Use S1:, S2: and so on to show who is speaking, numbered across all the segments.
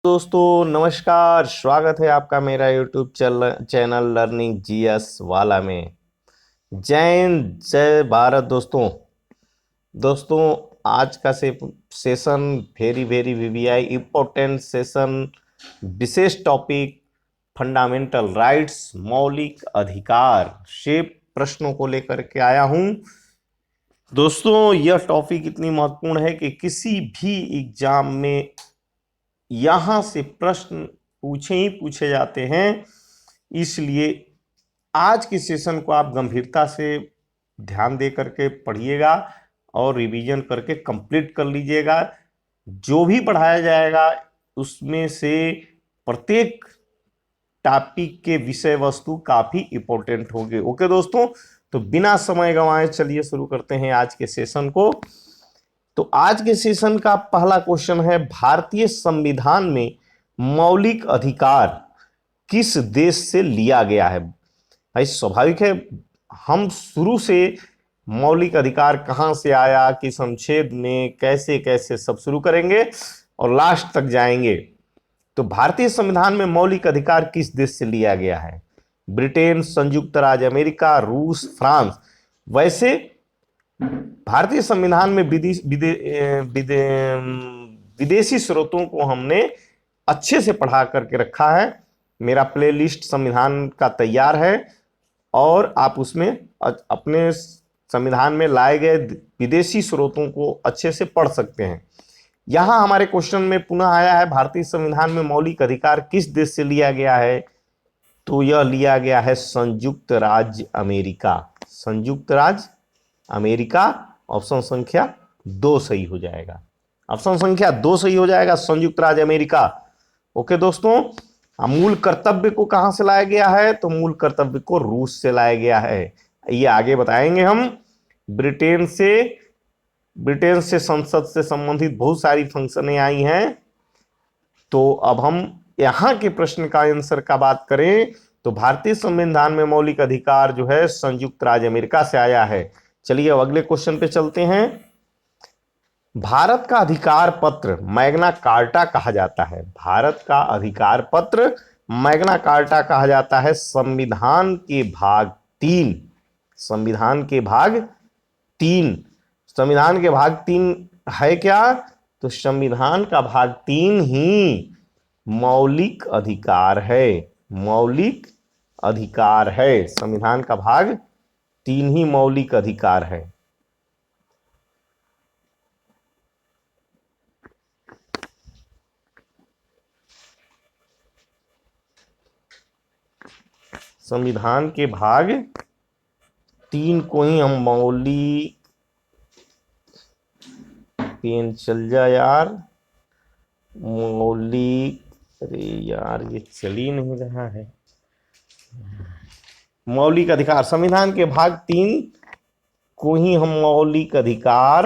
S1: दोस्तों नमस्कार। स्वागत है आपका मेरा यूट्यूब चैनल लर्निंग जीएस वाला में। जय हिंद, जय भारत। दोस्तों आज का session very very VVI important session, विशेष टॉपिक फंडामेंटल राइट्स, मौलिक अधिकार से प्रश्नों को लेकर के आया हूं। दोस्तों यह टॉपिक इतनी महत्वपूर्ण है कि किसी भी एग्जाम में यहां से प्रश्न पूछे ही पूछे जाते हैं। इसलिए आज के सेशन को आप गंभीरता से ध्यान दे करके पढ़िएगा और रिवीजन करके कंप्लीट कर लीजिएगा। जो भी पढ़ाया जाएगा उसमें से प्रत्येक टॉपिक के विषय वस्तु काफी इंपॉर्टेंट होंगे। ओके दोस्तों, तो बिना समय गंवाए चलिए शुरू करते हैं आज के सेशन को। तो आज के सेशन का पहला क्वेश्चन है, भारतीय संविधान में मौलिक अधिकार किस देश से लिया गया है? भाई स्वाभाविक है, हम शुरू से मौलिक अधिकार कहां से आया, किस अनुच्छेद में, कैसे कैसे सब शुरू करेंगे और लास्ट तक जाएंगे। तो भारतीय संविधान में मौलिक अधिकार किस देश से लिया गया है? ब्रिटेन, संयुक्त राज्य अमेरिका, रूस, फ्रांस। वैसे भारतीय संविधान में विदेशी स्रोतों को हमने अच्छे से पढ़ा करके रखा है। मेरा प्लेलिस्ट संविधान का तैयार है और आप उसमें अपने संविधान में लाए गए विदेशी स्रोतों को अच्छे से पढ़ सकते हैं। यहां हमारे क्वेश्चन में पुनः आया है, भारतीय संविधान में मौलिक अधिकार किस देश से लिया गया है? तो यह लिया गया है संयुक्त राज्य अमेरिका। संयुक्त राज्य अमेरिका। ऑप्शन संख्या 2 सही हो जाएगा। ऑप्शन संख्या 2 सही हो जाएगा, संयुक्त राज्य अमेरिका। ओके दोस्तों, मूल कर्तव्य को कहां से लाया गया है? तो मूल कर्तव्य को रूस से लाया गया है। ये आगे बताएंगे हम। ब्रिटेन से संसद से संबंधित बहुत सारी फंक्शनें आई हैं। तो अब हम यहां के प्रश्न का आंसर का बात करें तो भारतीय संविधान में मौलिक अधिकार जो है संयुक्त राज्य अमेरिका से आया है। चलिए अब अगले क्वेश्चन पे चलते हैं। भारत का अधिकार पत्र मैग्ना कार्टा कहा जाता है। भारत का अधिकार पत्र मैग्ना कार्टा कहा जाता है। संविधान के भाग 3, संविधान के भाग 3, संविधान के भाग 3 है क्या? तो संविधान का भाग 3 ही मौलिक अधिकार है। मौलिक अधिकार है, संविधान का भाग 3 ही मौलिक अधिकार है। संविधान के भाग 3 को ही हम मौलिक, पेन चल जा यार, मौलिक, अरे यार ये चल ही नहीं रहा है। मौलिक अधिकार, संविधान के भाग 3 को ही हम मौलिक अधिकार,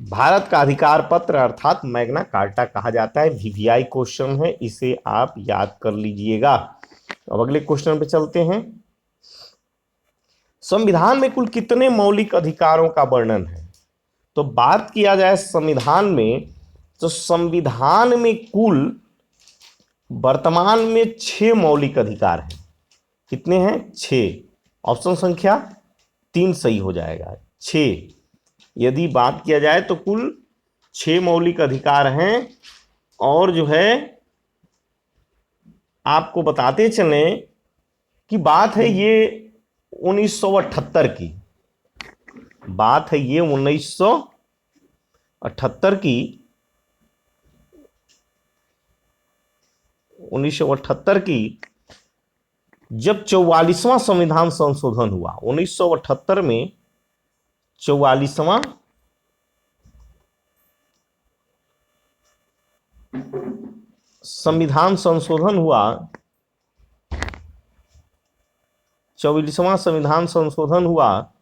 S1: भारत का अधिकार पत्र अर्थात मैग्ना कार्टा कहा जाता है। वीवीआई क्वेश्चन है, इसे आप याद कर लीजिएगा। अब अगले क्वेश्चन पे चलते हैं। संविधान में कुल कितने मौलिक अधिकारों का वर्णन है? तो बात किया जाए संविधान में, तो संविधान में कुल वर्तमान में 6 मौलिक अधिकार हैं। कितने हैं? 6। ऑप्शन संख्या 3 सही हो जाएगा, 6। यदि बात किया जाए तो कुल 6 मौलिक अधिकार हैं। और जो है आपको बताते चले कि बात है ये 1978 की, बात है ये 1978 की। 1978 की जब 44वां संविधान संशोधन हुआ। 1978 में 44वां संविधान संशोधन हुआ। 44वां संविधान संशोधन हुआ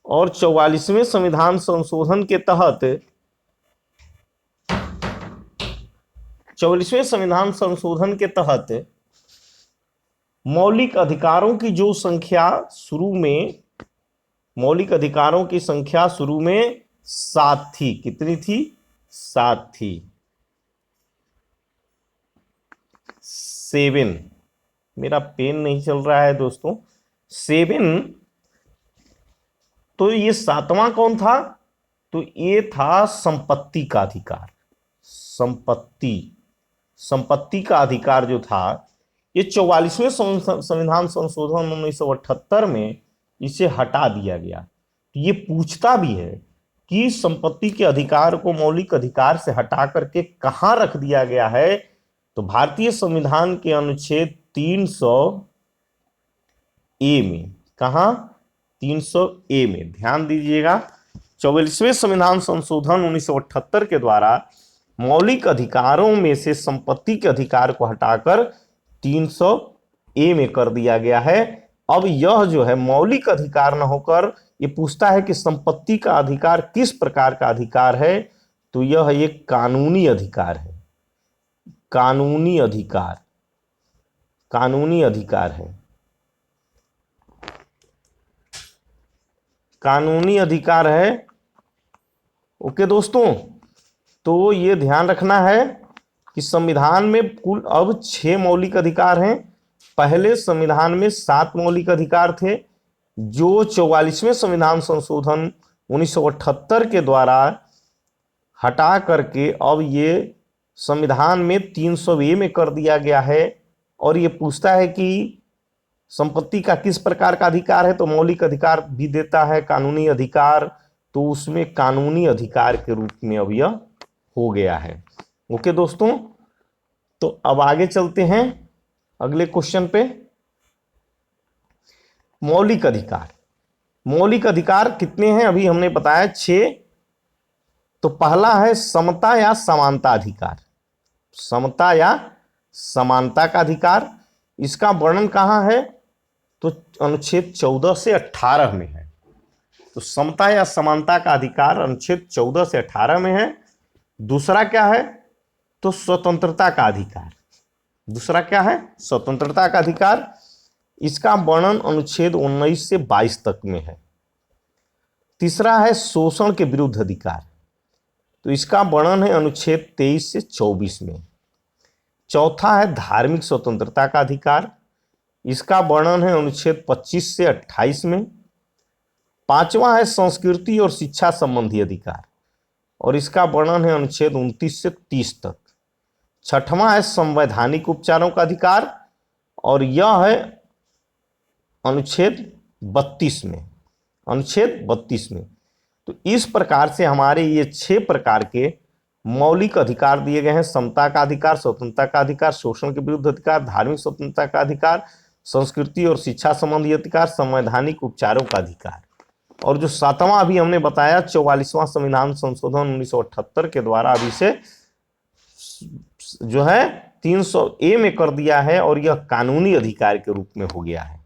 S1: और 44वें संविधान संशोधन के तहत, 44वें संविधान संशोधन के तहत मौलिक अधिकारों की जो संख्या शुरू में, मौलिक अधिकारों की संख्या शुरू में 7 थी। कितनी थी? 7 थी। 7, मेरा पेन नहीं चल रहा है दोस्तों, 7, तो ये 7वां कौन था? तो ये था संपत्ति का अधिकार। संपत्ति का अधिकार जो था, ये 44वें संविधान संशोधन 1978 में इसे हटा दिया गया। ये पूछता भी है कि संपत्ति के अधिकार को मौलिक अधिकार से हटा करके कहां रख दिया गया है? तो भारतीय संविधान के अनुच्छेद 300A में। कहां? 300A में। ध्यान दीजिएगा, 44वें संविधान संशोधन 1978 के द्वारा मौलिक अधिकारों में से संपत्ति के अधिकार को हटाकर 300A में कर दिया गया है। अब यह जो है मौलिक अधिकार न होकर ये पूछता है कि संपत्ति का अधिकार किस प्रकार का अधिकार है? तो यह एक कानूनी अधिकार है। कानूनी अधिकार है। कानूनी अधिकार है। ओके दोस्तों, तो ये ध्यान रखना है कि संविधान में कुल अब 6 मौलिक अधिकार हैं। पहले संविधान में 7 मौलिक अधिकार थे, जो 44वें संविधान संशोधन 1978 के द्वारा हटा करके अब ये संविधान में 300A में कर दिया गया है। और ये पूछता है कि संपत्ति का किस प्रकार का अधिकार है, तो मौलिक अधिकार भी देता है, कानूनी अधिकार, तो उसमें कानूनी अधिकार के रूप में अब यह हो गया है। ओके दोस्तों, तो अब आगे चलते हैं अगले क्वेश्चन पे। मौलिक अधिकार। मौलिक अधिकार कितने हैं? अभी हमने बताया 6। तो पहला है समता या समानता अधिकार। समता या समानता का अधिकार, इसका वर्णन कहाँ है? तो अनुच्छेद 14 से 18 में है। तो समता या समानता का अधिकार अनुच्छेद 14 से 18 में है। दूसरा क्या है? तो स्वतंत्रता का अधिकार। दूसरा क्या है? स्वतंत्रता का अधिकार, इसका वर्णन अनुच्छेद 19 से 22 तक में है। तीसरा है शोषण के विरुद्ध अधिकार, तो इसका वर्णन है अनुच्छेद 23 से 24 में। चौथा है धार्मिक स्वतंत्रता का अधिकार, इसका वर्णन है अनुच्छेद 25 से 28 में। पांचवा है संस्कृति और शिक्षा संबंधी अधिकार, और इसका वर्णन है अनुच्छेद 29 से 30 तक। छठवां है संवैधानिक उपचारों का अधिकार, और यह है अनुच्छेद 32 में। अनुच्छेद 32 में। तो इस प्रकार से हमारे ये 6 प्रकार के मौलिक अधिकार दिए गए हैं। समता का अधिकार, स्वतंत्रता का अधिकार, शोषण के विरुद्ध अधिकार, धार्मिक स्वतंत्रता का अधिकार, संस्कृति और शिक्षा संबंधी अधिकार, संवैधानिक उपचारों का अधिकार। और जो 7वां अभी हमने बताया 44वां संविधान संशोधन 1978 के द्वारा अभी से जो है 300A में कर दिया है, और यह कानूनी अधिकार के रूप में हो गया है।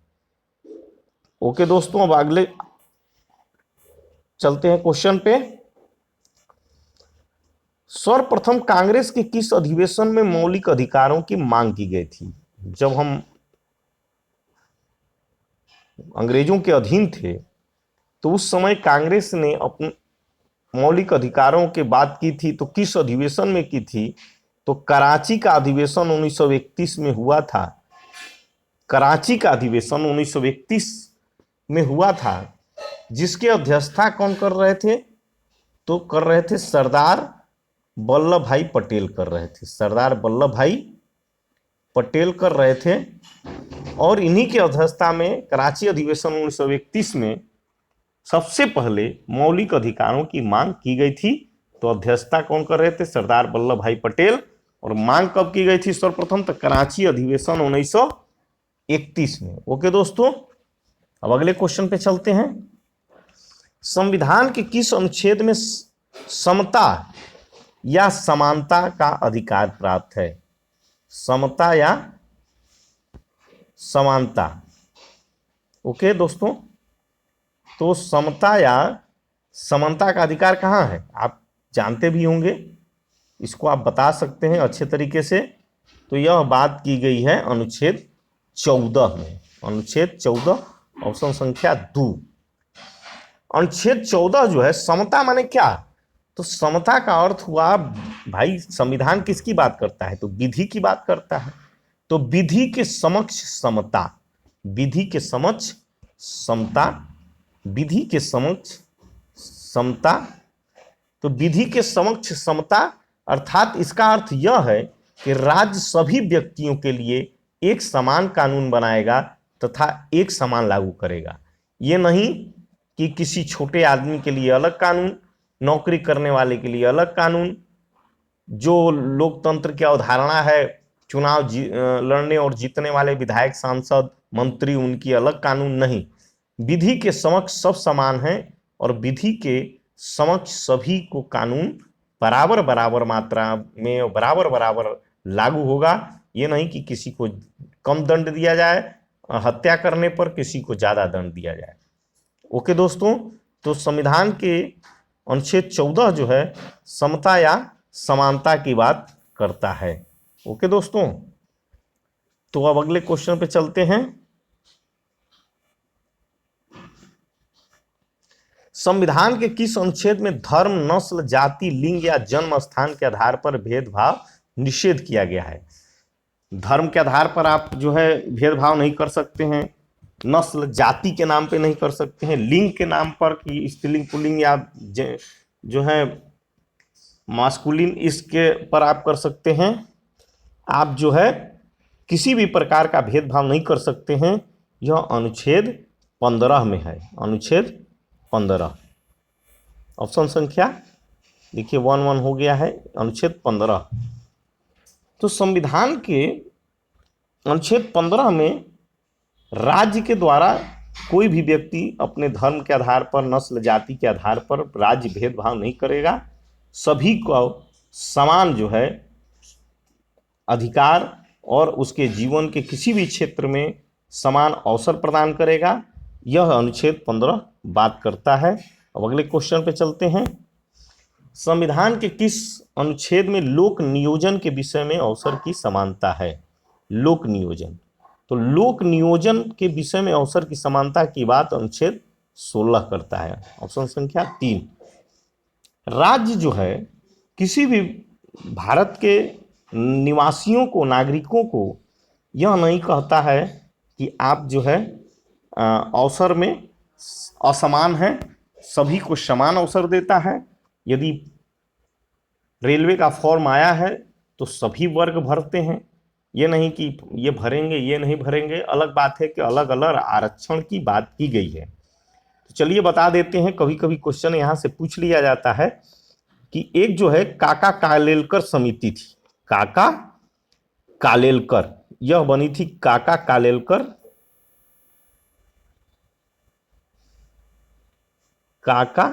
S1: ओके दोस्तों, अब अगले चलते हैं क्वेश्चन पे। सर्वप्रथम कांग्रेस के किस अधिवेशन में मौलिक अधिकारों की मांग की गई थी? जब हम अंग्रेजों के अधीन थे तो उस समय कांग्रेस ने अपने मौलिक अधिकारों की बात की थी, तो किस अधिवेशन में की थी? तो कराची का अधिवेशन 1931 में हुआ था। कराची का अधिवेशन 1931 में हुआ था, जिसके अध्यक्षता कौन कर रहे थे? तो कर रहे थे सरदार वल्लभ भाई पटेल कर रहे थे। सरदार वल्लभ भाई पटेल कर रहे थे, और इन्हीं की अध्यक्षता में कराची अधिवेशन 1931 में सबसे पहले मौलिक अधिकारों की मांग की गई थी। तो अध्यक्षता कौन कर रहे थे? सरदार वल्लभ भाई पटेल। और मांग कब की गई थी सर्वप्रथम? तो कराची अधिवेशन 1931 में। ओके दोस्तों, अब अगले क्वेश्चन पे चलते हैं। संविधान के किस अनुच्छेद में समता या समानता का अधिकार प्राप्त है? समता या समानता। ओके दोस्तों, तो समता या समानता का अधिकार कहाँ है? आप जानते भी होंगे, इसको आप बता सकते हैं अच्छे तरीके से। तो यह बात की गई है अनुच्छेद 14 में। अनुच्छेद 14 ऑप्शन संख्या 2। अनुच्छेद 14 जो है, समता माने क्या? तो समता का अर्थ हुआ भाई, संविधान किसकी बात करता है? तो विधि की बात करता है। तो विधि के समक्ष समता, विधि के समक्ष समता, विधि के समक्ष समता। तो विधि के समक्ष समता अर्थात इसका अर्थ यह है कि राज्य सभी व्यक्तियों के लिए एक समान कानून बनाएगा तथा एक समान लागू करेगा। ये नहीं कि किसी छोटे आदमी के लिए अलग कानून, नौकरी करने वाले के लिए अलग कानून, जो लोकतंत्र की अवधारणा है चुनाव लड़ने और जीतने वाले विधायक, सांसद, मंत्री, उनकी अलग कानून नहीं। विधि के समक्ष सब समान हैं और विधि के समक्ष सभी को कानून बराबर बराबर मात्रा में बराबर बराबर लागू होगा। ये नहीं कि किसी को कम दंड दिया जाए हत्या करने पर, किसी को ज्यादा दंड दिया जाए। ओके दोस्तों, तो संविधान के अनुच्छेद 14 जो है समता या समानता की बात करता है। ओके दोस्तों, तो अब अगले क्वेश्चन पे चलते हैं। संविधान के किस अनुच्छेद में धर्म, नस्ल, जाति, लिंग या जन्म स्थान के आधार पर भेदभाव निषेध किया गया है? धर्म के आधार पर आप जो है भेदभाव नहीं कर सकते हैं, नस्ल जाति के नाम पे नहीं कर सकते हैं, लिंग के नाम पर कि स्त्रीलिंग पुल्लिंग या जो है मास्कुलिन इसके पर आप कर सकते हैं। आप जो है किसी भी प्रकार का भेदभाव नहीं कर सकते हैं। यह अनुच्छेद 15 में है, अनुच्छेद 15। ऑप्शन संख्या देखिए 1 हो गया है, अनुच्छेद 15। तो संविधान के अनुच्छेद 15 में राज्य के द्वारा कोई भी व्यक्ति अपने धर्म के आधार पर, नस्ल जाति के आधार पर राज्य भेदभाव नहीं करेगा। सभी को समान जो है अधिकार और उसके जीवन के किसी भी क्षेत्र में समान अवसर प्रदान करेगा। यह अनुच्छेद 15 बात करता है। अब अगले क्वेश्चन पे चलते हैं। संविधान के किस अनुच्छेद में लोक नियोजन के विषय में अवसर की समानता है? लोक नियोजन, तो लोक नियोजन के विषय में अवसर की समानता की बात अनुच्छेद 16 करता है। ऑप्शन संख्या 3। राज्य जो है किसी भी भारत के निवासियों को, नागरिकों को यह नहीं कहता है कि आप जो है अवसर में असमान है, सभी को समान अवसर देता है। यदि रेलवे का फॉर्म आया है तो सभी वर्ग भरते हैं, ये नहीं कि ये भरेंगे ये नहीं भरेंगे। अलग बात है कि अलग अलग आरक्षण की बात की गई है। तो चलिए बता देते हैं, कभी कभी क्वेश्चन यहाँ से पूछ लिया जाता है कि एक जो है काका कालेलकर समिति थी, काका कालेलकर, यह बनी थी काका कालेलकर, काका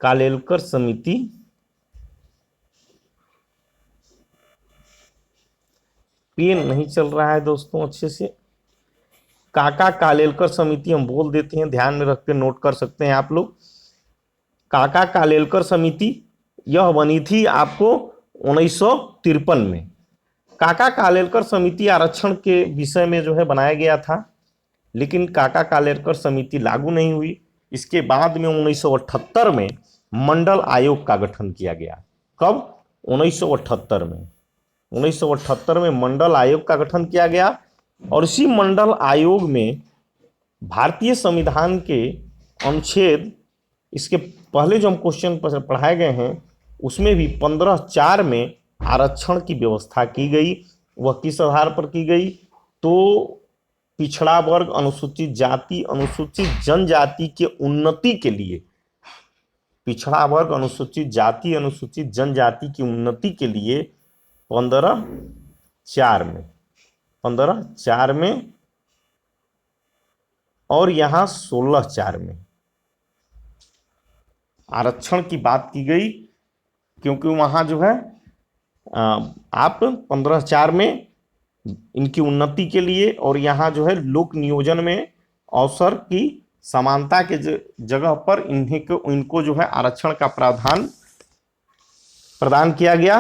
S1: कालेलकर समिति। पेन नहीं चल रहा है दोस्तों अच्छे से। काका कालेलकर समिति हम बोल देते हैं, ध्यान में रख के नोट कर सकते हैं आप लोग। काका कालेलकर समिति यह बनी थी आपको 1953 में। काका कालेलकर समिति आरक्षण के विषय में जो है बनाया गया था, लेकिन काका कालेलकर समिति लागू नहीं हुई। इसके बाद में 1978 में मंडल आयोग का गठन किया गया। कब? 1978 में। 1978 में मंडल आयोग का गठन किया गया और इसी मंडल आयोग में भारतीय संविधान के अनुच्छेद, इसके पहले जो हम क्वेश्चन पढ़ाए गए हैं उसमें भी 15(4) में आरक्षण की व्यवस्था की गई। वह किस आधार पर की गई? तो पिछड़ा वर्ग, अनुसूचित जाति, अनुसूचित जनजाति के उन्नति के लिए, पिछड़ा वर्ग, अनुसूचित जाति, अनुसूचित जनजाति की उन्नति के लिए 15(4) में और यहाँ 16(4) में आरक्षण की बात की गई, क्योंकि वहां जो है आप 15(4) में इनकी उन्नति के लिए और यहाँ जो है लोक नियोजन में अवसर की समानता के जगह पर इनको जो है आरक्षण का प्रावधान प्रदान किया गया।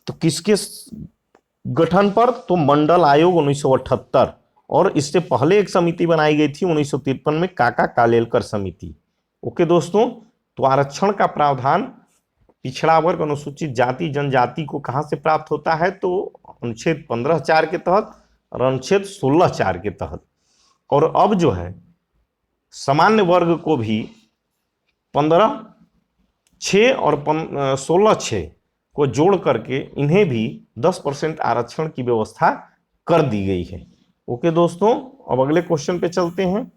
S1: तो किसके गठन पर? तो मंडल आयोग 1978, और इससे पहले एक समिति बनाई गई थी 1953 में, काका कालेलकर समिति। ओके दोस्तों, तो आरक्षण का प्रावधान पिछड़ा वर्ग, अनुसूचित जाति, जनजाति को कहां से प्राप्त होता है? तो अनुच्छेद 15(4) के तहत। और अनुच्छेद 16(4) के तहत। और अब जो है सामान्य वर्ग को भी 15(6) और 16(6) को जोड़ करके इन्हें भी 10% आरक्षण की व्यवस्था कर दी गई है। ओके दोस्तों, अब अगले क्वेश्चन पे चलते हैं।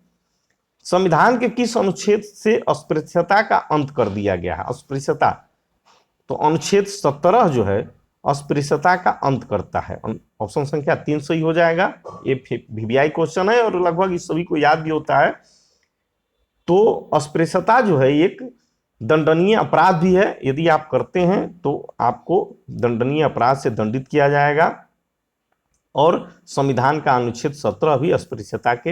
S1: संविधान के किस अनुच्छेद से अस्पृश्यता का अंत कर दिया गया है? अस्पृश्यता, तो अनुच्छेद 17 जो है अस्पृश्यता का अंत करता है। ऑप्शन संख्या 3 सही हो जाएगा। ये वीवीआई क्वेश्चन है और लगभग इस सभी को याद भी होता है। तो अस्पृश्यता जो है एक दंडनीय अपराध भी है। यदि आप करते हैं तो आपको दंडनीय अपराध से दंडित किया जाएगा। और संविधान का अनुच्छेद 17 भी अस्पृश्यता के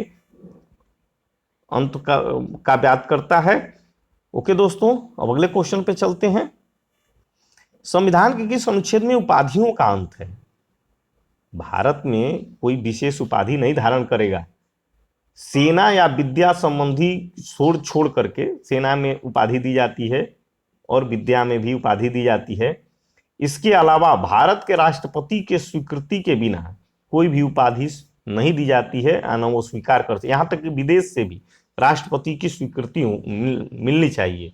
S1: अंत का व्याप्त करता है। ओके दोस्तों, अब अगले क्वेश्चन पे चलते हैं। संविधान के किस अनुच्छेद में उपाधियों का अंत है? भारत में कोई विशेष उपाधि नहीं धारण करेगा। सेना या विद्या संबंधी छोड़ करके सेना में उपाधि दी जाती है और विद्या में भी उपाधि दी जाती है। इसके अलावा भारत के राष्ट्रपति के स्वीकृति के बिना कोई भी उपाधि नहीं दी जाती है, ना वो स्वीकार करते। यहाँ तक कि विदेश से भी राष्ट्रपति की स्वीकृति मिलनी चाहिए।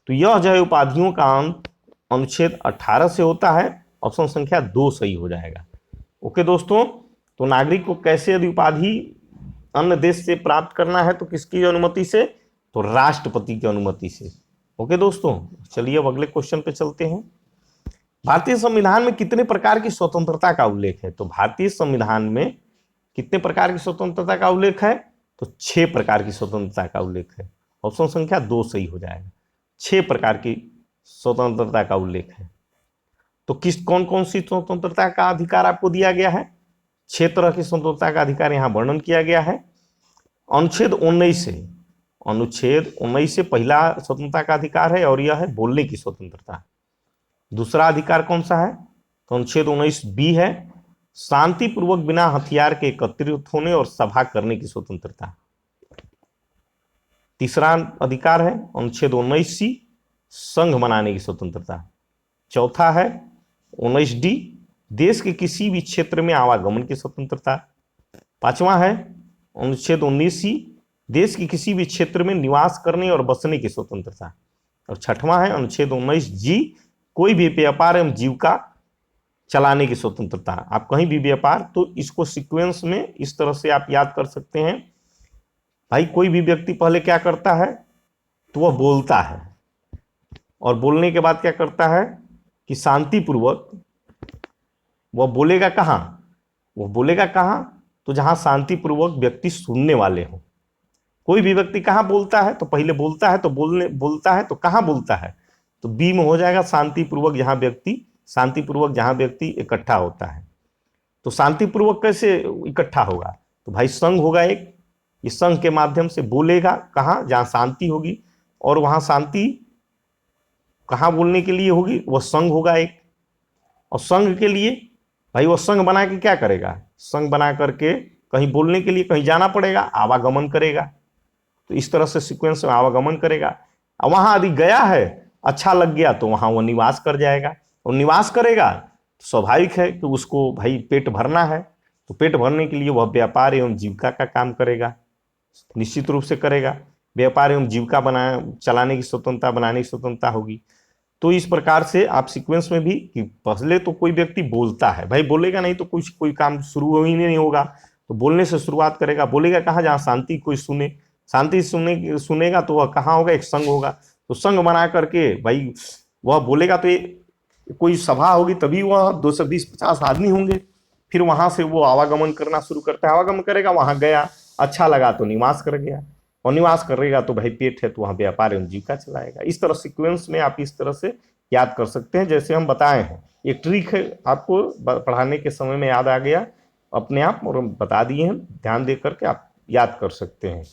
S1: तो यह जो है उपाधियों का अंत अनुच्छेद 18 से होता है। ऑप्शन संख्या 2 सही हो जाएगा। ओके दोस्तों, तो नागरिक को कैसे यदि उपाधि अन्य देश से प्राप्त करना है तो किसकी अनुमति से? तो राष्ट्रपति की अनुमति से। ओके दोस्तों, चलिए अब अगले क्वेश्चन पे चलते हैं। भारतीय संविधान में कितने प्रकार की स्वतंत्रता का उल्लेख है? तो भारतीय संविधान में कितने प्रकार की स्वतंत्रता का उल्लेख है? तो 6 प्रकार की स्वतंत्रता का उल्लेख है। ऑप्शन संख्या 2 सही हो जाएगा। 6 प्रकार की स्वतंत्रता का उल्लेख है। तो कौन कौन सी स्वतंत्रता का अधिकार आपको दिया गया है? 6 तरह की स्वतंत्रता का अधिकार यहां वर्णन किया गया है। अनुच्छेद 19 से पहला स्वतंत्रता का अधिकार है और यह है बोलने की स्वतंत्रता। दूसरा अधिकार कौन सा है? तो अनुच्छेद 19(b) है, शांतिपूर्वक बिना हथियार के एकत्रित होने और सभा करने की स्वतंत्रता। तीसरा अधिकार है अनुच्छेद 19(c), संघ बनाने की स्वतंत्रता। चौथा है 19(d), देश के किसी भी क्षेत्र में आवागमन की स्वतंत्रता। पांचवा है अनुच्छेद 19(c), देश के किसी भी क्षेत्र में निवास करने और बसने की स्वतंत्रता। और छठवां है अनुच्छेद 19(g), कोई भी व्यापार एवं जीविका चलाने की स्वतंत्रता। आप कहीं भी व्यापार, तो इसको सीक्वेंस में इस तरह से आप याद कर सकते हैं। भाई कोई भी व्यक्ति पहले क्या करता है? तो वह बोलता है, और बोलने के बाद क्या करता है कि शांतिपूर्वक वह बोलेगा। कहाँ? वह बोलेगा कहाँ? तो जहां शांतिपूर्वक व्यक्ति सुनने वाले हो। कोई भी व्यक्ति कहाँ बोलता है? तो पहले बोलता है, तो बोलता है तो कहाँ बोलता है? तो बी में हो जाएगा शांतिपूर्वक जहां व्यक्ति इकट्ठा होता है। तो शांतिपूर्वक कैसे इकट्ठा होगा? तो भाई संघ होगा एक, इस संघ के माध्यम से बोलेगा। कहाँ? जहां शांति होगी। और वहां शांति कहाँ बोलने के लिए होगी? वह संघ होगा एक। और संघ के लिए भाई वह संघ बना के क्या करेगा? संघ बना करके कहीं बोलने के लिए कहीं जाना पड़ेगा, आवागमन करेगा। तो इस तरह से सीक्वेंस में आवागमन करेगा। और वहां यदि गया है, अच्छा लग गया, तो वहां वह निवास कर जाएगा। और निवास करेगा तो स्वाभाविक है कि उसको भाई पेट भरना है। तो पेट भरने के लिए वह व्यापार एवं जीविका का काम करेगा, निश्चित रूप से करेगा। व्यापार एवं जीविका चलाने की स्वतंत्रता, बनाने की स्वतंत्रता होगी। तो इस प्रकार से आप सीक्वेंस में भी कि पहले तो कोई व्यक्ति बोलता है, भाई बोलेगा नहीं तो कोई काम शुरू ही नहीं होगा। तो बोलने से शुरुआत करेगा। बोलेगा कहाँ? जहाँ शांति कोई सुने। शांति सुनेगा तो वह कहाँ होगा? एक संघ होगा। तो संघ बना करके भाई वह बोलेगा, तो ये कोई सभा होगी, तभी वह 220-50 आदमी होंगे। फिर वहां से वो आवागमन करना शुरू करता है। आवागमन करेगा, वहां गया, अच्छा लगा तो निवास कर गया, और निवास करेगा तो भाई पेट है तो वहां व्यापार एवं जीविका चलाएगा। इस तरह सीक्वेंस में आप इस तरह से याद कर सकते हैं, जैसे हम बताए हैं। एक ट्रिक है, आपको पढ़ाने के समय में याद आ गया अपने आप, और हम बता दिए हैं, ध्यान दे करके आप याद कर सकते हैं।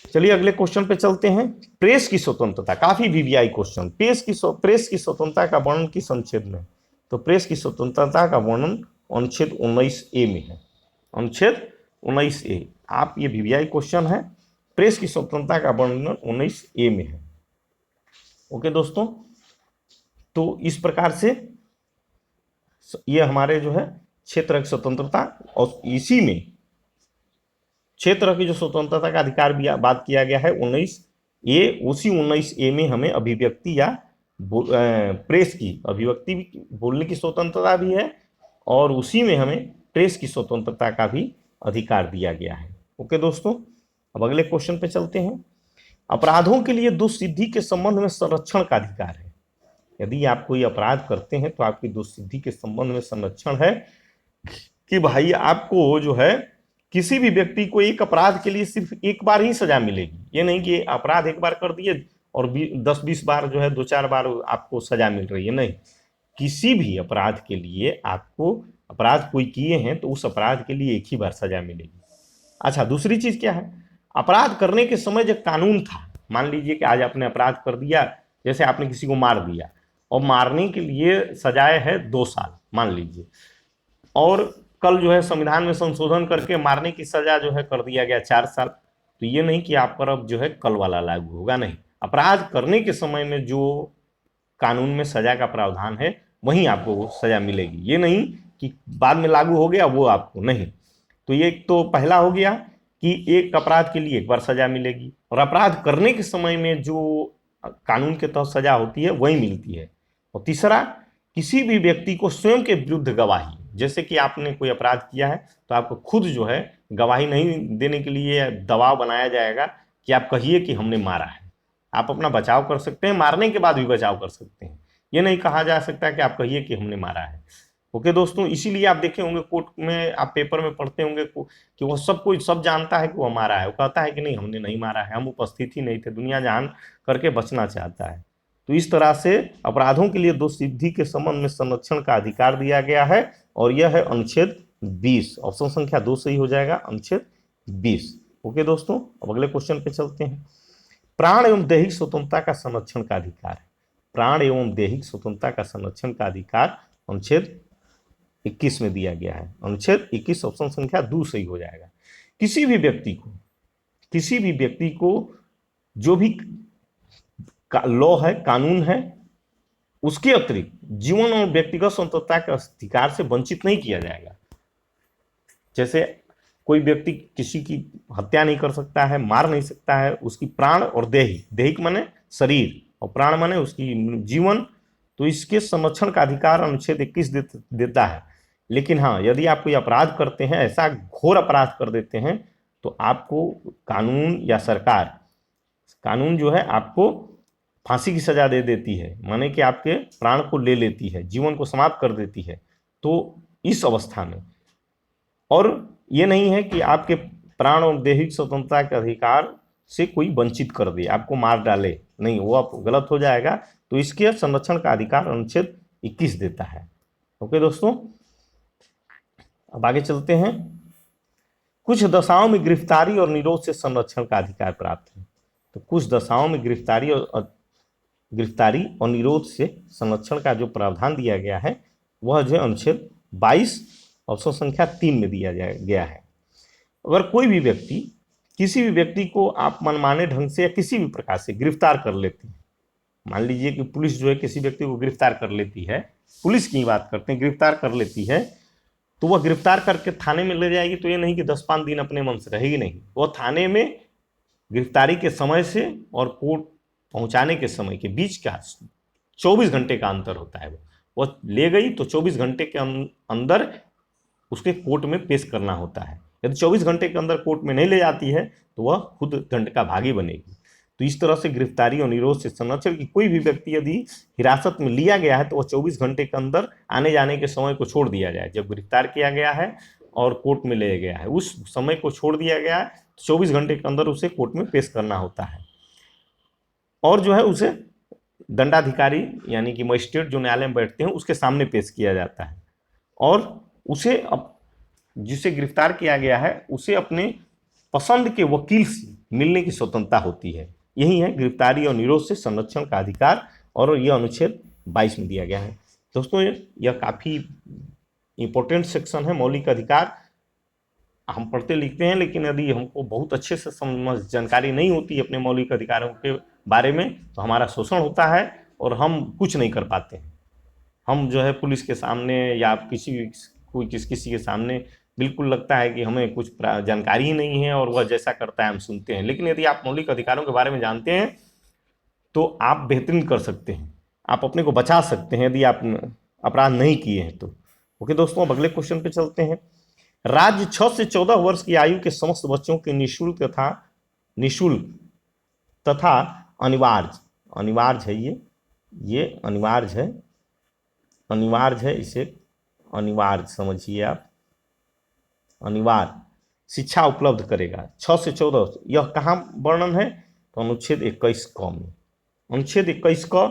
S1: चलिए अगले क्वेश्चन पे चलते हैं। प्रेस की स्वतंत्रता, काफी वीवीआई क्वेश्चन। प्रेस की स्वतंत्रता का वर्णन किस अनुच्छेद में? तो प्रेस की स्वतंत्रता का वर्णन अनुच्छेद 19(a) में है। अनुच्छेद 19(a), आप ये वीवीआई क्वेश्चन है। प्रेस की स्वतंत्रता का वर्णन 19(a) में है। ओके दोस्तों, तो इस प्रकार से ये हमारे जो है 6 तरह की स्वतंत्रता, और इसी में 6 तरह की जो स्वतंत्रता का अधिकार भी बात किया गया है 19A, उसी 19A में हमें अभिव्यक्ति या प्रेस की अभिव्यक्ति बोलने की स्वतंत्रता भी है, और उसी में हमें प्रेस की स्वतंत्रता का भी अधिकार दिया गया है। ओके दोस्तों, अब अगले क्वेश्चन पे चलते हैं। अपराधों के लिए दुष्सिद्धि के संबंध में संरक्षण का अधिकार है। यदि आप कोई अपराध करते हैं तो आपकी दुष्सिद्धि के संबंध में संरक्षण है कि भाई आपको जो है किसी भी व्यक्ति को एक अपराध के लिए सिर्फ एक बार ही सजा मिलेगी। ये नहीं कि अपराध एक बार कर दिए और 10-20 बार जो है 2-4 बार आपको सजा मिल रही है, नहीं। किसी भी अपराध के लिए आपको, अपराध कोई किए हैं तो उस अपराध के लिए एक ही बार सजा मिलेगी। अच्छा, दूसरी चीज क्या है, अपराध करने के समय जो कानून था, मान लीजिए कि आज आपने अपराध कर दिया, जैसे आपने किसी को मार दिया और मारने के लिए सजाए है 2 साल मान लीजिए, और कल जो है संविधान में संशोधन करके मारने की सजा जो है कर दिया गया 4 साल, तो ये नहीं कि आप पर अब जो है कल वाला लागू होगा, नहीं। अपराध करने के समय में जो कानून में सजा का प्रावधान है वहीं आपको वो सजा मिलेगी, ये नहीं कि बाद में लागू हो गया वो आपको नहीं। तो ये तो पहला हो गया कि एक अपराध के लिए एक बार सजा मिलेगी, और अपराध करने के समय में जो कानून के तहत सजा होती है वही मिलती है। और तीसरा, किसी भी व्यक्ति को स्वयं के विरुद्ध गवाही, जैसे कि आपने कोई अपराध किया है तो आपको खुद जो है गवाही नहीं देने के लिए दबाव बनाया जाएगा कि आप कहिए कि हमने मारा है। आप अपना बचाव कर सकते हैं, मारने के बाद भी बचाव कर सकते हैं, ये नहीं कहा जा सकता कि आप कहिए कि हमने मारा है। ओके दोस्तों, इसीलिए आप देखे होंगे कोर्ट में, आप पेपर में पढ़ते होंगे कि वो सब कोई सब जानता है कि वो मारा है, वो कहता है कि नहीं हमने नहीं मारा है, हम उपस्थित ही नहीं थे, दुनिया जान करके बचना चाहता है। तो इस तरह से अपराधों के लिए दुष्सिद्धि के संबंध में संरक्षण का अधिकार दिया गया है, और यह है अनुच्छेद 20। ऑप्शन संख्या 2 सही हो जाएगा, अनुच्छेद 20। ओके दोस्तों, अब अगले क्वेश्चन पे चलते हैं। प्राण एवं दैहिक स्वतंत्रता का संरक्षण का अधिकार है। प्राण एवं दैहिक स्वतंत्रता का संरक्षण का अधिकार अनुच्छेद 21 में दिया गया है। अनुच्छेद 21 ऑप्शन संख्या 2 सही हो जाएगा। किसी भी व्यक्ति को जो भी लॉ है, कानून है, उसके अतिरिक्त जीवन और व्यक्तिगत स्वतंत्रता के अधिकार से वंचित नहीं किया जाएगा। जैसे कोई व्यक्ति किसी की हत्या नहीं कर सकता है, मार नहीं सकता है, उसकी प्राण और दैहिक माने शरीर और प्राण माने उसकी जीवन, तो इसके संरक्षण का अधिकार अनुच्छेद 21 देता है। लेकिन हाँ, यदि आप कोई अपराध करते हैं, ऐसा घोर अपराध कर देते हैं, तो आपको कानून या सरकार, कानून जो है आपको फांसी की सजा दे देती है, माने कि आपके प्राण को ले लेती है, जीवन को समाप्त कर देती है। तो इस अवस्था में, और ये नहीं है कि आपके प्राण और दैहिक स्वतंत्रता के अधिकार से कोई वंचित कर दे, आपको मार डाले, नहीं, वो आप गलत हो जाएगा। तो इसके संरक्षण का अधिकार अनुच्छेद 21 देता है। ओके दोस्तों, अब आगे चलते हैं। कुछ दशाओं में गिरफ्तारी और निरोध से संरक्षण का अधिकार प्राप्त है। तो कुछ दशाओं में गिरफ्तारी और निरोध से संरक्षण का जो प्रावधान दिया गया है वह जो अनुच्छेद 22 ऑप्शन संख्या 3 में दिया गया है। अगर कोई भी व्यक्ति, किसी भी व्यक्ति को आप मनमाने ढंग से या किसी भी प्रकार से गिरफ्तार कर लेते हैं, मान लीजिए कि पुलिस जो है किसी व्यक्ति को गिरफ्तार कर लेती है, पुलिस की बात करते हैं, गिरफ्तार कर लेती है, तो वह गिरफ्तार करके थाने में ले जाएगी, तो ये नहीं कि 10-5 दिन अपने मन से रहेगी, नहीं। वह थाने में गिरफ्तारी के समय से और कोर्ट पहुंचाने के समय के बीच का 24 घंटे का अंतर होता है। वो ले गई तो 24 घंटे के अंदर उसके कोर्ट में पेश करना होता है। यदि 24 घंटे के अंदर कोर्ट में नहीं ले जाती है तो वह खुद दंड का भागी बनेगी। तो इस तरह से गिरफ्तारी और निरोध से संरक्षण की, कोई भी व्यक्ति यदि हिरासत में लिया गया है तो वह 24 घंटे के अंदर आने जाने के समय को छोड़ दिया जाए। जब गिरफ्तार किया गया है और कोर्ट में ले गया है, उस समय को छोड़ दिया गया है, 24 घंटे के अंदर उसे कोर्ट में पेश करना होता है। और जो है उसे दंडाधिकारी यानी कि मजिस्ट्रेट जो न्यायालय में बैठते हैं उसके सामने पेश किया जाता है, और उसे जिसे गिरफ्तार किया गया है उसे अपने पसंद के वकील से मिलने की स्वतंत्रता होती है। यही है गिरफ्तारी और निरोध से संरक्षण का अधिकार, और यह अनुच्छेद 22 में दिया गया है। दोस्तों, यह काफ़ी इंपॉर्टेंट सेक्शन है। मौलिक अधिकार हम पढ़ते लिखते हैं, लेकिन यदि हमको बहुत अच्छे से जानकारी नहीं होती अपने मौलिक अधिकारों के बारे में तो हमारा शोषण होता है और हम कुछ नहीं कर पाते हैं। हम जो है पुलिस के सामने या किसी कोई किसी के सामने बिल्कुल लगता है कि हमें कुछ जानकारी ही नहीं है और वह जैसा करता है हम सुनते हैं। लेकिन यदि आप मौलिक अधिकारों के बारे में जानते हैं तो आप बेहतरीन कर सकते हैं, आप अपने को बचा सकते हैं यदि आप अपराध नहीं किए हैं तो। ओके दोस्तों, अब अगले क्वेश्चन पे चलते हैं। राज्य 6 से 14 वर्ष की आयु के समस्त बच्चों के निःशुल्क तथा अनिवार्य है, ये अनिवार्य है, इसे अनिवार्य समझिए आप, अनिवार्य शिक्षा उपलब्ध करेगा 6 से 14। यह कहाँ वर्णन है? तो अनुच्छेद 21 क में। अनुच्छेद 21 का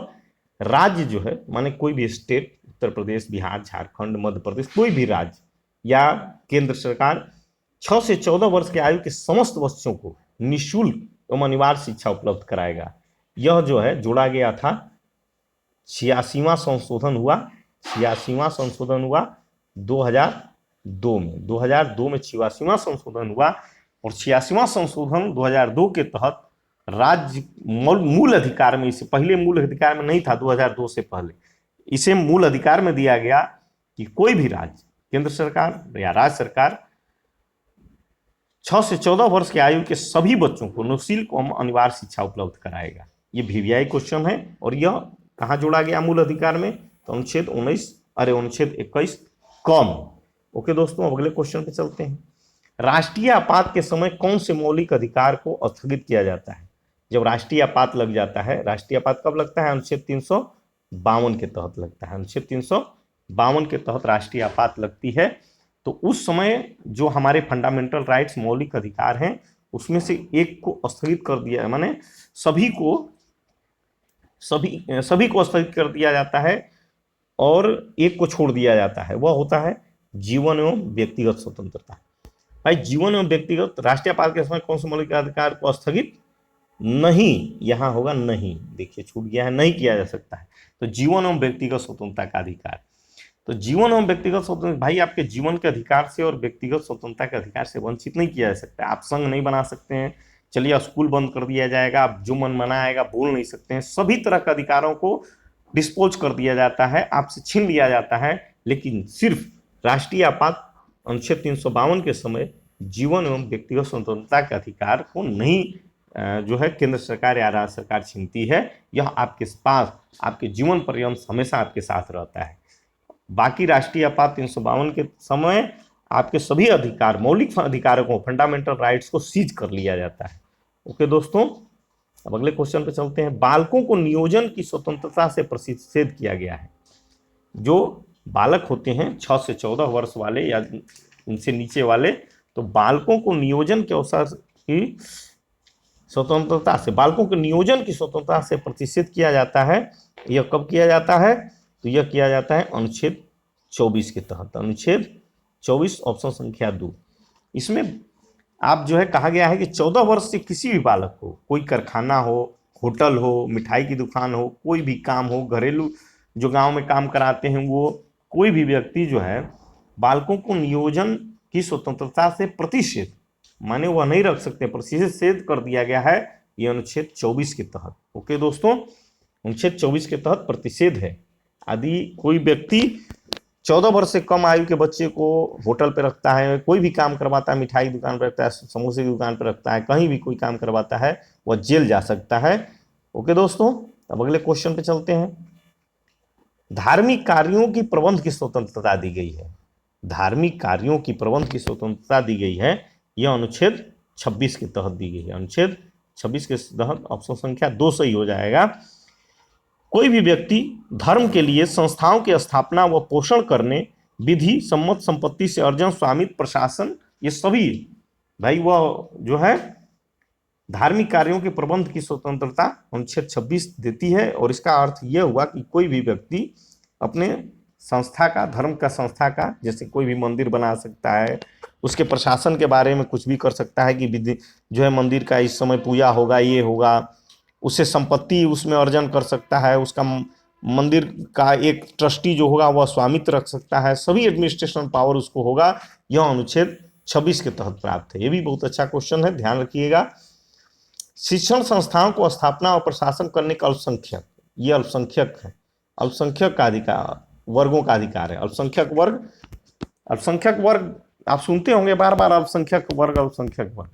S1: राज्य जो है, माने कोई भी स्टेट, उत्तर प्रदेश, बिहार, झारखंड, मध्य प्रदेश, कोई भी राज्य या केंद्र सरकार 6 से 14 वर्ष की आयु के समस्त बच्चों को निःशुल्क एवं अनिवार्य शिक्षा उपलब्ध कराएगा। यह जो है जोड़ा गया था, 86वां संशोधन हुआ 2002 में। 2002 में 86वां संशोधन हुआ और 86वां संशोधन 2002 के तहत राज्य मूल अधिकार में, इससे पहले मूल अधिकार में नहीं था, 2002 से पहले इसे मूल अधिकार में दिया गया कि कोई भी राज्य, केंद्र सरकार या राज्य सरकार 6 से 14 वर्ष की आयु के सभी बच्चों को निःशुल्क एवं अनिवार्य शिक्षा उपलब्ध कराएगा। ये VVI क्वेश्चन है और यह कहाँ जोड़ा गया मूल अधिकार में? तो अनुच्छेद 21 कम। ओके दोस्तों, अगले क्वेश्चन पे चलते हैं। राष्ट्रीय आपात के समय कौन से मौलिक अधिकार को स्थगित किया जाता है? जब राष्ट्रीय आपात लग जाता है, राष्ट्रीय आपात कब लगता है? अनुच्छेद 352 के तहत लगता है। अनुच्छेद 352 के तहत राष्ट्रीय आपात लगती है। तो उस समय जो हमारे फंडामेंटल राइट्स, मौलिक अधिकार हैं, उसमें से एक को स्थगित कर दिया है, माने सभी को स्थगित कर दिया जाता है और एक को छोड़ दिया जाता है। वह होता है जीवन एवं व्यक्तिगत स्वतंत्रता। भाई जीवन एवं व्यक्तिगत, राष्ट्रीय आपात के समय कौन से मौलिक अधिकार को स्थगित नहीं, यहां होगा नहीं, देखिए छूट गया है, नहीं किया जा सकता है। तो जीवन एवं व्यक्तिगत स्वतंत्रता का अधिकार, तो जीवन एवं व्यक्तिगत स्वतंत्रता, भाई आपके जीवन के अधिकार से और व्यक्तिगत स्वतंत्रता के अधिकार से वंचित नहीं किया जा सकता। आप संघ नहीं बना सकते हैं, चलिए स्कूल बंद कर दिया जाएगा, आप जो मन मना आएगा बोल नहीं सकते हैं। सभी तरह के अधिकारों को डिस्पोज कर दिया जाता है, आपसे छीन लिया जाता है। लेकिन सिर्फ राष्ट्रीय आपात अनुच्छेद 352 के समय जीवन एवं व्यक्तिगत स्वतंत्रता के अधिकार को नहीं जो है केंद्र सरकार या राज्य सरकार छीनती है। यह आपके पास आपके जीवन पर्यंत हमेशा आपके साथ रहता है। बाकी राष्ट्रीय आपात 352 के समय आपके सभी अधिकार, मौलिक अधिकारों को, फंडामेंटल राइट्स को सीज कर लिया जाता है। ओके दोस्तों, अब अगले क्वेश्चन पे चलते हैं। बालकों को नियोजन की स्वतंत्रता से प्रतिषेध किया गया है। जो बालक होते हैं 6 से 14 वर्ष वाले या इनसे नीचे वाले, तो बालकों को नियोजन के अवसर की स्वतंत्रता से, बालकों के नियोजन की स्वतंत्रता से प्रतिषेध किया जाता है। यह कब किया जाता है? तो यह किया जाता है अनुच्छेद 24 के तहत। अनुच्छेद 24 ऑप्शन संख्या 2, इसमें आप जो है कहा गया है कि 14 वर्ष से किसी भी बालक को, कोई कारखाना हो, होटल हो, मिठाई की दुकान हो, कोई भी काम हो, घरेलू जो गांव में काम कराते हैं, वो कोई भी व्यक्ति जो है बालकों को नियोजन की स्वतंत्रता से प्रतिषेध, माने वह नहीं रख सकते, प्रतिषेध कर दिया गया है ये अनुच्छेद 24 के तहत। ओके दोस्तों, अनुच्छेद 24 के तहत प्रतिषेध है। यदि कोई व्यक्ति 14 वर्ष से कम आयु के बच्चे को होटल पे रखता है, कोई भी काम करवाता है, मिठाई की दुकान पर रखता है, समोसे की दुकान पर रखता है, कहीं भी कोई काम करवाता है, वह जेल जा सकता है। ओके दोस्तों, अब अगले क्वेश्चन पे चलते हैं। धार्मिक कार्यों की प्रबंध की स्वतंत्रता दी गई है। धार्मिक कार्यों की प्रबंध की स्वतंत्रता दी गई है, यह अनुच्छेद 26 के तहत दी गई है। अनुच्छेद 26 के तहत ऑप्शन संख्या 2 सही हो जाएगा। कोई भी व्यक्ति धर्म के लिए संस्थाओं की स्थापना व पोषण करने, विधि सम्मत संपत्ति से अर्जन, स्वामित्व, प्रशासन, ये सभी भाई वह जो है धार्मिक कार्यों के प्रबंध की स्वतंत्रता अनुच्छेद 26 देती है। और इसका अर्थ यह हुआ कि कोई भी व्यक्ति अपने संस्था का, धर्म का संस्था का, जैसे कोई भी मंदिर बना सकता है, उसके प्रशासन के बारे में कुछ भी कर सकता है कि विधि जो है मंदिर का इस समय पूजा होगा, ये होगा, उससे संपत्ति उसमें अर्जन कर सकता है, उसका मंदिर का एक ट्रस्टी जो होगा वह स्वामित्व रख सकता है, सभी एडमिनिस्ट्रेशन पावर उसको होगा। यह अनुच्छेद 26 के तहत प्राप्त है। ये भी बहुत अच्छा क्वेश्चन है, ध्यान रखिएगा। शिक्षण संस्थाओं को स्थापना और प्रशासन करने का अल्पसंख्यक, ये अल्पसंख्यक है, अल्पसंख्यक का अधिकार, वर्गों का अधिकार है। अल्पसंख्यक वर्ग अल्पसंख्यक वर्ग आप सुनते होंगे बार बार, अल्पसंख्यक वर्ग अल्पसंख्यक वर्ग।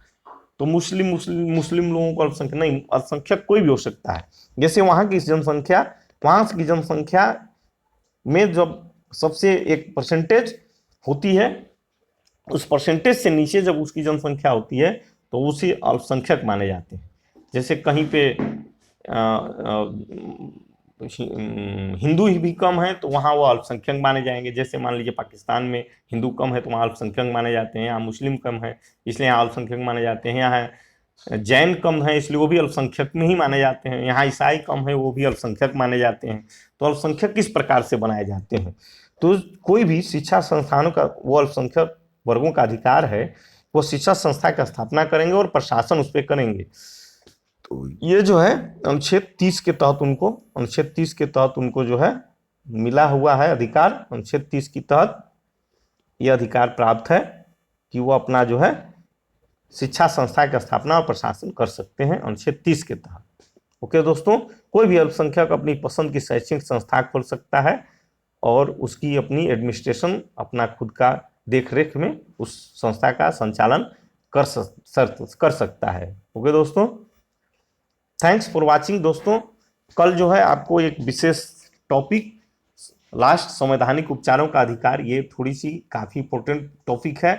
S1: तो मुस्लिम मुस्लिम मुस्लिम लोगों को अल्पसंख्यक नहीं, अल्पसंख्यक कोई भी हो सकता है। जैसे वहां की जनसंख्या, वहां की जनसंख्या में जब सबसे एक परसेंटेज होती है, उस परसेंटेज से नीचे जब उसकी जनसंख्या होती है तो उसे अल्पसंख्यक माने जाते हैं। जैसे कहीं पे हिंदू ही भी कम है तो वहाँ वो अल्पसंख्यक माने जाएंगे। जैसे मान लीजिए पाकिस्तान में हिंदू कम है तो वहाँ अल्पसंख्यक माने जाते हैं, यहाँ मुस्लिम कम है इसलिए यहाँ अल्पसंख्यक माने जाते हैं, यहाँ जैन कम है इसलिए वो भी अल्पसंख्यक में ही माने जाते हैं, यहाँ ईसाई कम है वो भी अल्पसंख्यक माने जाते हैं। तो अल्पसंख्यक किस प्रकार से बनाए जाते हैं, तो कोई भी शिक्षा संस्थानों का वो अल्पसंख्यक वर्गों का अधिकार है, वो शिक्षा संस्था की स्थापना करेंगे और प्रशासन उस पर करेंगे। तो ये जो है अनुच्छेद 30 के तहत उनको, अनुच्छेद 30 के तहत उनको जो है मिला हुआ है अधिकार। अनुच्छेद 30 के तहत ये अधिकार प्राप्त है कि वो अपना जो है शिक्षा संस्था की स्थापना और प्रशासन कर सकते हैं अनुच्छेद 30 के तहत। ओके दोस्तों, कोई भी अल्पसंख्यक अपनी पसंद की शैक्षणिक संस्था खोल सकता है और उसकी अपनी एडमिनिस्ट्रेशन अपना खुद का देख रेख में उस संस्था का संचालन कर सकता है। ओके दोस्तों, थैंक्स फॉर वाचिंग दोस्तों। कल जो है आपको एक विशेष टॉपिक लास्ट संवैधानिक उपचारों का अधिकार, ये थोड़ी सी काफ़ी इंपॉर्टेंट टॉपिक है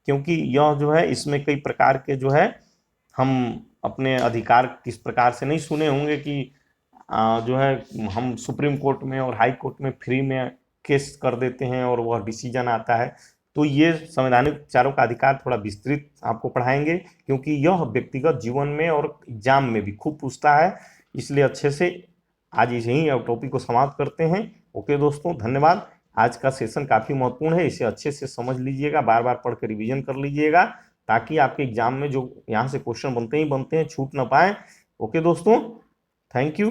S1: क्योंकि यह जो है इसमें कई प्रकार के जो है हम अपने अधिकार किस प्रकार से नहीं सुने होंगे कि जो है हम सुप्रीम कोर्ट में और हाई कोर्ट में फ्री में केस कर देते हैं और वह डिसीजन आता है। तो ये संवैधानिक उपचारों का अधिकार थोड़ा विस्तृत आपको पढ़ाएंगे क्योंकि यह व्यक्तिगत जीवन में और एग्जाम में भी खूब पूछता है, इसलिए अच्छे से आज यही टॉपिक को समाप्त करते हैं। ओके दोस्तों, धन्यवाद। आज का सेशन काफ़ी महत्वपूर्ण है, इसे अच्छे से समझ लीजिएगा, बार बार पढ़ के रिविजन कर लीजिएगा ताकि आपके एग्जाम में जो यहाँ से क्वेश्चन बनते ही बनते हैं छूट ना पाए। ओके दोस्तों, थैंक यू।